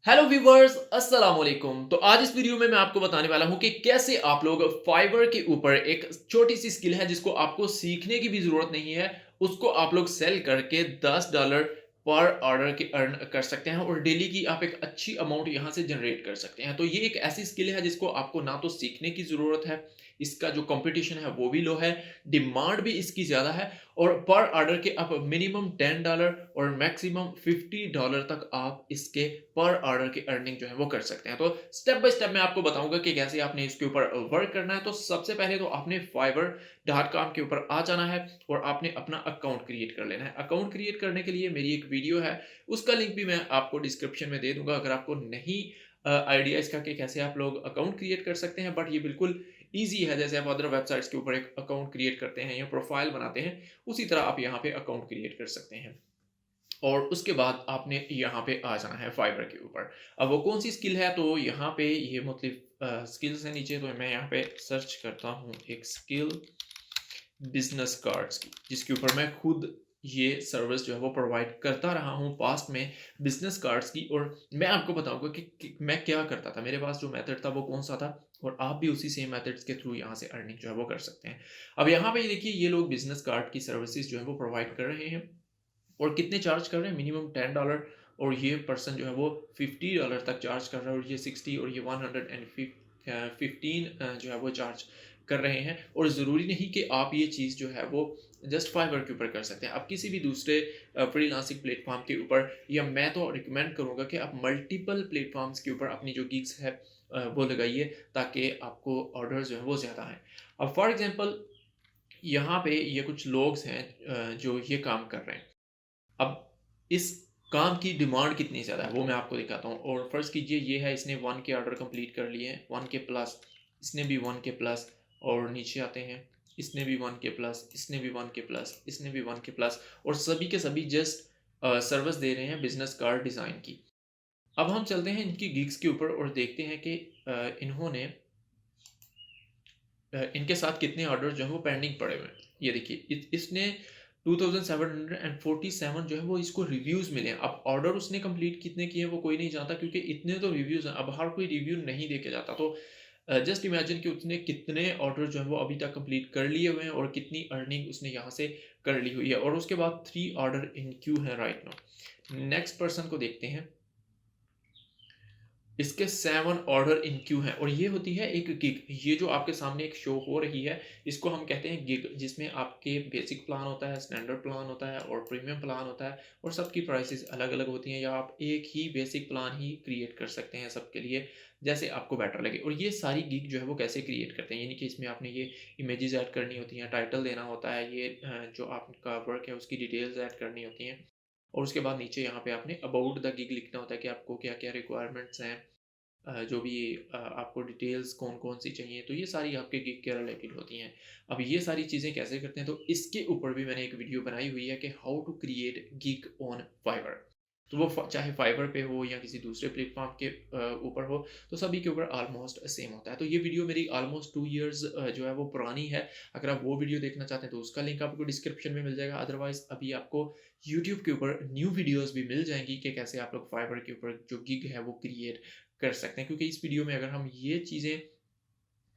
Hello viewers, अस्सलाम वालेकुम। तो आज इस वीडियो में मैं आपको बताने वाला हूं कि कैसे आप लोग फाइवर के ऊपर एक छोटी सी स्किल है जिसको आपको सीखने की भी ज़रूरत नहीं है, उसको आप लोग सेल करके $10 पर ऑर्डर के अर्न कर सकते हैं और डेली की आप एक अच्छी अमाउंट यहां से जनरेट कर सकते हैं। तो ये एक ऐसी स्किल है जिसको आपको ना तो सीखने की ज़रूरत है, इसका जो कंपटीशन है वो भी लो है, डिमांड भी इसकी ज़्यादा है और पर ऑर्डर के आप मिनिमम $10 और मैक्सिमम $50 तक आप इसके पर ऑर्डर की अर्निंग जो है वो कर सकते हैं। तो स्टेप बाय स्टेप मैं आपको बताऊँगा कि कैसे आपने इसके ऊपर वर्क करना है। तो सबसे पहले तो आपने fiverr.com के ऊपर आ जाना है और आपने अपना अकाउंट क्रिएट कर लेना है। अकाउंट क्रिएट करने के लिए मेरी एक वीडियो है, उसका लिंक भी मैं आपको डिस्क्रिप्शन में दे दूँगा अगर आपको नहीं आइडिया इसका कि कैसे आप लोग अकाउंट क्रिएट कर सकते हैं। बट ये बिल्कुल ईज़ी है, जैसे आप अदर वेबसाइट्स के ऊपर एक अकाउंट क्रिएट करते हैं या प्रोफाइल बनाते हैं, उसी तरह आप यहाँ पे अकाउंट क्रिएट कर सकते हैं। और उसके बाद आपने यहाँ पे आ जाना है फाइवर के ऊपर। अब वो कौन सी स्किल है, तो यहाँ पे ये मुख्तलिफ स्किल्स हैं नीचे, तो मैं यहाँ पे सर्च करता हूँ एक स्किल बिजनेस कार्ड्स की, जिसके ऊपर मैं खुद ये सर्विस जो है वो प्रोवाइड करता रहा हूँ पास्ट में, बिजनेस कार्ड्स की। और मैं आपको बताऊंगा कि मैं क्या करता था, मेरे पास जो मेथड था वो कौन सा था, और आप भी उसी सेम मेथड्स के थ्रू यहाँ से अर्निंग जो है वो कर सकते हैं। अब यहाँ पे देखिए, ये लोग बिजनेस कार्ड की सर्विसेज जो है वो प्रोवाइड कर रहे हैं और कितने चार्ज कर रहे हैं, मिनिमम $10, और ये पर्सन जो है वो $50 तक चार्ज कर रहा है, और ये 60 और ये 115 जो है वो चार्ज कर रहे हैं। और ज़रूरी नहीं कि आप ये चीज़ जो है वो जस्ट फाइवर के ऊपर कर सकते हैं, आप किसी भी दूसरे फ्रीलांसिंग प्लेटफॉर्म के ऊपर, या मैं तो रिकमेंड करूँगा कि आप मल्टीपल प्लेटफॉर्म्स के ऊपर अपनी जो गिग्स है वो लगाइए, ताकि आपको ऑर्डर जो है वो ज़्यादा आएँ। अब फॉर एग्जांपल यहाँ पे ये कुछ लोग हैं जो ये काम कर रहे हैं। अब इस काम की डिमांड कितनी ज़्यादा है वो मैं आपको दिखाता हूँ। और फ़र्ज़ कीजिए ये है, इसने 1 के ऑर्डर कंप्लीट कर लिए हैं, 1 के प्लस, इसने भी 1 के प्लस, और नीचे आते हैं, इसने भी 1 के प्लस, इसने भी 1 के प्लस, इसने भी 1 के प्लस, और सभी के सभी जस्ट सर्विस दे रहे हैं बिज़नेस कार्ड डिज़ाइन की। अब हम चलते हैं इनकी गिग्स के ऊपर और देखते हैं कि इन्होंने इनके साथ कितने ऑर्डर जो है वो पेंडिंग पड़े हुए हैं। ये देखिए, इसने 2747 जो है वो इसको रिव्यूज़ मिले हैं। अब ऑर्डर उसने कंप्लीट कितने किए हैं वो कोई नहीं जानता, क्योंकि इतने तो रिव्यूज़ हैं। अब हर कोई रिव्यू नहीं दे के जाता। तो जस्ट इमेजिन कि उसने कितने ऑर्डर जो है वो अभी तक कंप्लीट कर लिए हुए हैं और कितनी अर्निंग उसने यहाँ से कर ली हुई है। और उसके बाद 3 ऑर्डर इन क्यू है राइट नाउ। नेक्स्ट पर्सन को देखते हैं, इसके 7 ऑर्डर इन क्यू हैं, और ये होती है एक गिग। ये जो आपके सामने एक शो हो रही है, इसको हम कहते हैं गिग, जिसमें आपके बेसिक प्लान होता है, स्टैंडर्ड प्लान होता है और प्रीमियम प्लान होता है, और सबकी प्राइसेस अलग अलग होती हैं, या आप एक ही बेसिक प्लान ही क्रिएट कर सकते हैं सबके लिए, जैसे आपको बेटर लगे। और ये सारी गिग जो है वो कैसे क्रिएट करते हैं, यानी कि इसमें आपने ये इमेजेस ऐड करनी होती हैं, टाइटल देना होता है, ये जो आपका वर्क है उसकी डिटेल्स ऐड करनी होती हैं, और उसके बाद नीचे यहाँ पे आपने अबाउट द गिग लिखना होता है कि आपको क्या क्या रिक्वायरमेंट्स हैं, जो भी आपको डिटेल्स कौन-कौन सी चाहिए, तो ये सारी आपके गिग के रिलेटेड होती हैं। अब ये सारी चीज़ें कैसे करते हैं, तो इसके ऊपर भी मैंने एक वीडियो बनाई हुई है कि how to create gig on Fiverr. तो वो चाहे फाइवर पे हो या किसी दूसरे प्लेटफॉर्म के ऊपर हो, तो सभी के ऊपर ऑलमोस्ट सेम होता है। तो ये वीडियो मेरी ऑलमोस्ट 2 इयर्स जो है वो पुरानी है। अगर आप वो वीडियो देखना चाहते हैं तो उसका लिंक आपको डिस्क्रिप्शन में मिल जाएगा। अदरवाइज़ अभी आपको यूट्यूब के ऊपर न्यू वीडियोज़ भी मिल जाएँगी कि कैसे आप लोग फाइवर के ऊपर जो गिग है वो क्रिएट कर सकते हैं। क्योंकि इस वीडियो में अगर हम ये चीज़ें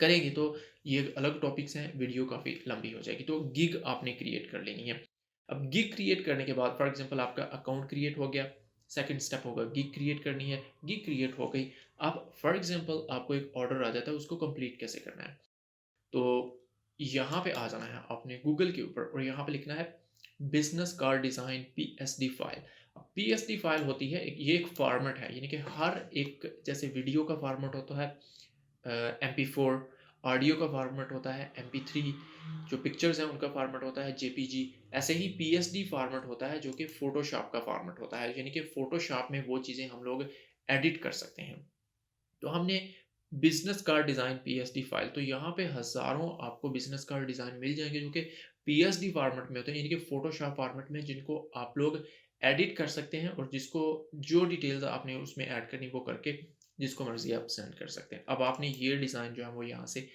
करेंगे तो ये अलग टॉपिक्स हैं, वीडियो काफ़ी लंबी हो जाएगी। तो गिग आपने क्रिएट कर लेनी है। अब गिग क्रिएट करने के बाद फॉर एग्ज़ाम्पल आपका अकाउंट क्रिएट हो गया, सेकंड स्टेप होगा गिग क्रिएट करनी है, गिग क्रिएट हो गई। अब फॉर एग्ज़ाम्पल आपको एक ऑर्डर आ जाता है, उसको कंप्लीट कैसे करना है? तो यहाँ पे आ जाना है आपने गूगल के ऊपर, और यहाँ पे लिखना है business card design PSD file. अब पीएसडी फाइल होती है ये एक फॉर्मेट है, यानी कि हर एक, जैसे वीडियो का फॉर्मेट होता है MP4, ऑडियो का फॉर्मेट होता है MP3, जो पिक्चर्स हैं उनका फॉर्मेट होता है JPG। ऐसे ही पीएसडी फॉर्मेट होता है जो कि फ़ोटोशॉप का फॉर्मेट होता है, यानी कि फ़ोटोशॉप में वो चीज़ें हम लोग एडिट कर सकते हैं। तो हमने business card design PSD file, तो यहाँ पे हज़ारों आपको बिज़नेस कार्ड डिज़ाइन मिल जाएँगे जो कि पीएसडी फॉर्मेट में होते हैं, यानी कि फ़ोटोशॉप फॉर्मेट में, जिनको आप लोग एडिट कर सकते हैं और जिसको जो डिटेल्स आपने उसमें ऐड करनी वो करके जिसको मर्ज़ी आप सेंड कर सकते हैं। अब आपने ये डिज़ाइन जो है वो यहाँ से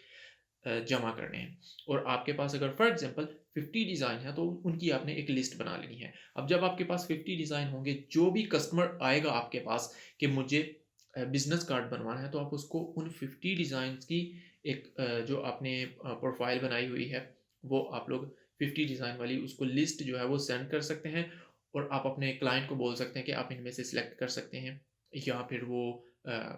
जमा करने हैं, और आपके पास अगर फॉर एग्ज़ाम्पल 50 डिज़ाइन है तो उनकी आपने एक लिस्ट बना लेनी है। अब जब आपके पास 50 डिज़ाइन होंगे, जो भी कस्टमर आएगा आपके पास कि मुझे बिज़नेस कार्ड बनवाना है तो आप उसको उन 50 डिज़ाइन्स की एक जो आपने प्रोफ़ाइल बनाई हुई है, वो आप लोग 50 डिज़ाइन वाली उसको लिस्ट जो है वो सेंड कर सकते हैं और आप अपने क्लाइंट को बोल सकते हैं कि आप इनमें से सिलेक्ट कर सकते हैं या फिर वो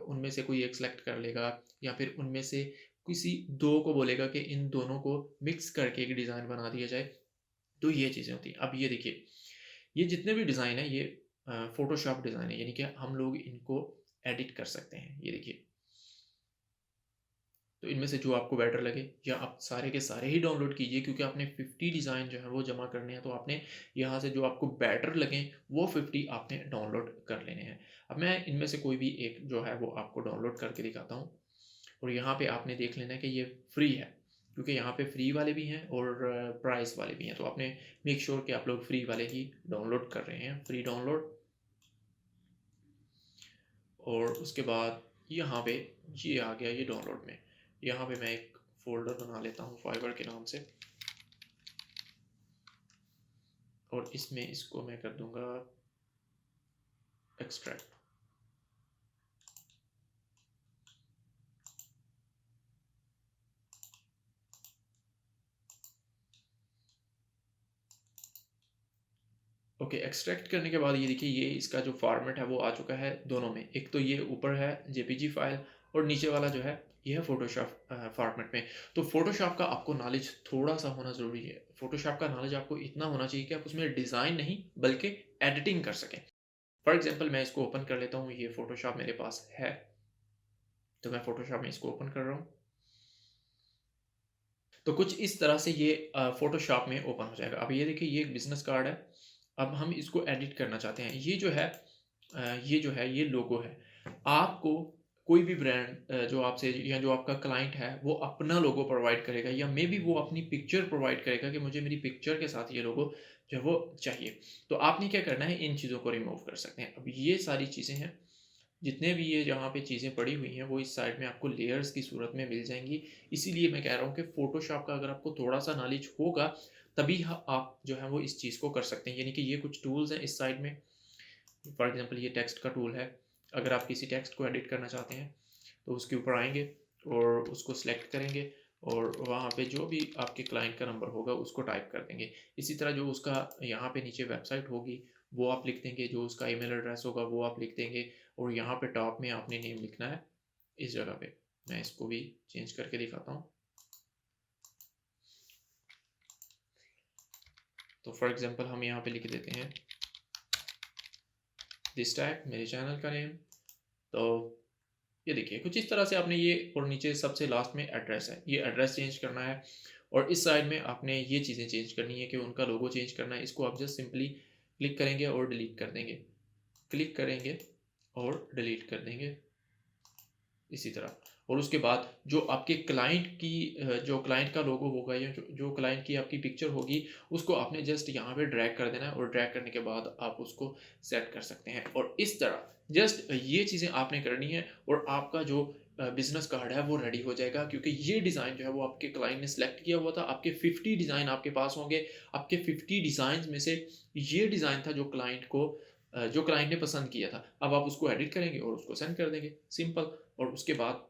उनमें से कोई एक सिलेक्ट कर लेगा या फिर उनमें से किसी 2 को बोलेगा कि इन दोनों को मिक्स करके एक डिज़ाइन बना दिया जाए। तो ये चीज़ें होती हैं। अब ये देखिए, ये जितने भी डिज़ाइन हैं ये फ़ोटोशॉप डिज़ाइन है, यानी कि हम लोग इनको एडिट कर सकते हैं। ये देखिए, तो इनमें से जो आपको बेटर लगे या आप सारे के सारे ही डाउनलोड कीजिए क्योंकि आपने 50 डिज़ाइन जो है वो जमा करने हैं, तो आपने यहाँ से जो आपको बेटर लगें वो 50 आपने डाउनलोड कर लेने हैं। अब मैं इनमें से कोई भी एक जो है वो आपको डाउनलोड करके दिखाता हूँ और यहाँ पे आपने देख लेना है कि ये फ्री है, क्योंकि यहाँ पे फ्री वाले भी हैं और प्राइस वाले भी हैं, तो आपने मेक श्योर कि आप लोग फ्री वाले ही डाउनलोड कर रहे हैं, फ्री डाउनलोड। और उसके बाद यहाँ पे ये आ गया ये डाउनलोड में, यहाँ पे मैं एक फ़ोल्डर बना लेता हूँ फाइवर के नाम से और इसमें इसको मैं कर दूँगा एक्सट्रैक्ट। ओके, एक्सट्रैक्ट करने के बाद ये देखिए ये इसका जो फॉर्मेट है वो आ चुका है दोनों में। एक तो ये ऊपर है जेपीजी फाइल और नीचे वाला जो है ये है फ़ोटोशॉप फॉर्मेट में। तो फ़ोटोशॉप का आपको नॉलेज थोड़ा-सा होना ज़रूरी है। फ़ोटोशॉप का नॉलेज आपको इतना होना चाहिए कि आप उसमें डिज़ाइन नहीं बल्कि एडिटिंग कर सकें। फॉर एग्ज़ाम्पल मैं इसको ओपन कर लेता हूँ, ये फ़ोटोशॉप मेरे पास है, तो मैं फ़ोटोशॉप में इसको ओपन कर रहा हूँ। तो कुछ इस तरह से ये फ़ोटोशॉप में ओपन हो जाएगा। अब ये देखिए ये एक बिज़नेस कार्ड है। अब हम इसको एडिट करना चाहते हैं। ये जो है ये जो है ये लोगो है। आपको कोई भी ब्रांड जो आपसे या जो आपका क्लाइंट है वो अपना लोगो प्रोवाइड करेगा या मेबी वो अपनी पिक्चर प्रोवाइड करेगा कि मुझे मेरी पिक्चर के साथ ये लोगो जो है वो चाहिए। तो आपने क्या करना है, इन चीज़ों को रिमूव कर सकते हैं। अब ये सारी चीज़ें हैं, जितने भी ये जहाँ पे चीज़ें पड़ी हुई हैं वो इस साइड में आपको लेयर्स की सूरत में मिल जाएँगी। इसीलिए मैं कह रहा हूँ कि फ़ोटोशॉप का अगर आपको थोड़ा-सा नॉलेज होगा तभी ह आप जो है वो इस चीज़ को कर सकते हैं। यानी कि ये कुछ टूल्स हैं इस साइड में। फॉर एग्ज़ाम्पल ये टेक्स्ट का टूल है। अगर आप किसी टेक्स्ट को एडिट करना चाहते हैं तो उसके ऊपर आएँगे और उसको सेलेक्ट करेंगे और वहाँ पे जो भी आपके क्लाइंट का नंबर होगा उसको टाइप कर देंगे। इसी तरह जो उसका यहाँ पे नीचे वेबसाइट होगी वो आप लिख देंगे, जो उसका ईमेल एड्रेस होगा वो आप लिख देंगे और यहाँ पे टॉप में आपने नेम लिखना है इस जगह पे। मैं इसको भी चेंज करके दिखाता हूँ। तो फॉर एग्ज़ाम्पल हम यहाँ पे लिख देते हैं दिस टैग, मेरे चैनल का नेम। तो ये देखिए कुछ इस तरह से आपने ये, और नीचे सबसे लास्ट में एड्रेस है, ये एड्रेस चेंज करना है और इस साइड में आपने ये चीज़ें चेंज करनी है कि उनका लोगो चेंज करना है। इसको आप जस्ट सिंपली क्लिक करेंगे और डिलीट कर देंगे, क्लिक करेंगे और डिलीट कर देंगे इसी तरह। और उसके बाद जो आपके क्लाइंट की जो क्लाइंट का लोगो होगा या जो क्लाइंट की आपकी पिक्चर होगी उसको आपने जस्ट यहाँ पे ड्रैग कर देना है और ड्रैग करने के बाद आप उसको सेट कर सकते हैं और इस तरह जस्ट ये चीज़ें आपने करनी है और आपका जो बिजनेस कार्ड है वो रेडी हो जाएगा, क्योंकि ये डिज़ाइन जो है वो आपके क्लाइंट ने सेलेक्ट किया हुआ था। आपके 50 डिज़ाइन आपके पास होंगे, आपके 50 डिज़ाइन में से ये डिज़ाइन था जो क्लाइंट ने पसंद किया था। अब आप उसको एडिट करेंगे और उसको सेंड कर देंगे, सिंपल। और उसके बाद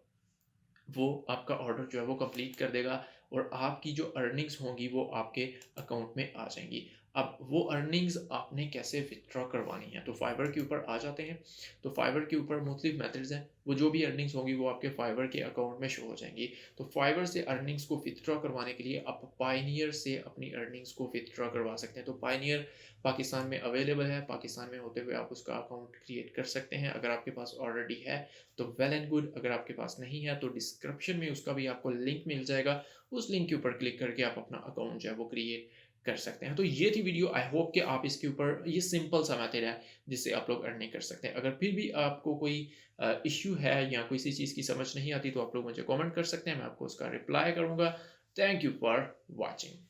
वो आपका ऑर्डर जो है वो कंप्लीट कर देगा और आपकी जो अर्निंग्स होंगी वो आपके अकाउंट में आ जाएंगी। अब वो अर्निंग्स आपने कैसे विथड्रॉ करवानी है, तो फाइवर के ऊपर आ जाते हैं। तो फाइवर के ऊपर मुख्तलिफ मेथड्स हैं, वो जो भी अर्निंग्स होंगी वो आपके फाइवर के अकाउंट में शो हो जाएंगी। तो फाइवर से अर्निंग्स को विथड्रॉ करवाने के लिए आप पाइनियर से अपनी अर्निंग्स को विथड्रॉ करवा सकते हैं। तो पाइनियर पाकिस्तान में अवेलेबल है, पाकिस्तान में होते हुए आप उसका अकाउंट क्रिएट कर सकते हैं अगर आपके पास ऑलरेडी है तो वेल एंड गुड। अगर आपके पास नहीं है तो डिस्क्रिप्शन में उसका भी आपको लिंक मिल जाएगा, उस लिंक के ऊपर क्लिक करके आप अपना अकाउंट जो है वो क्रिएट कर सकते हैं। तो ये थी वीडियो, आई होप कि आप इसके ऊपर, ये सिंपल सा मेथड है जिससे आप लोग अर्निंग कर सकते हैं। अगर फिर भी आपको कोई इश्यू है या किसी चीज़ की समझ नहीं आती तो आप लोग मुझे कमेंट कर सकते हैं, मैं आपको उसका रिप्लाई करूँगा। Thank you for watching.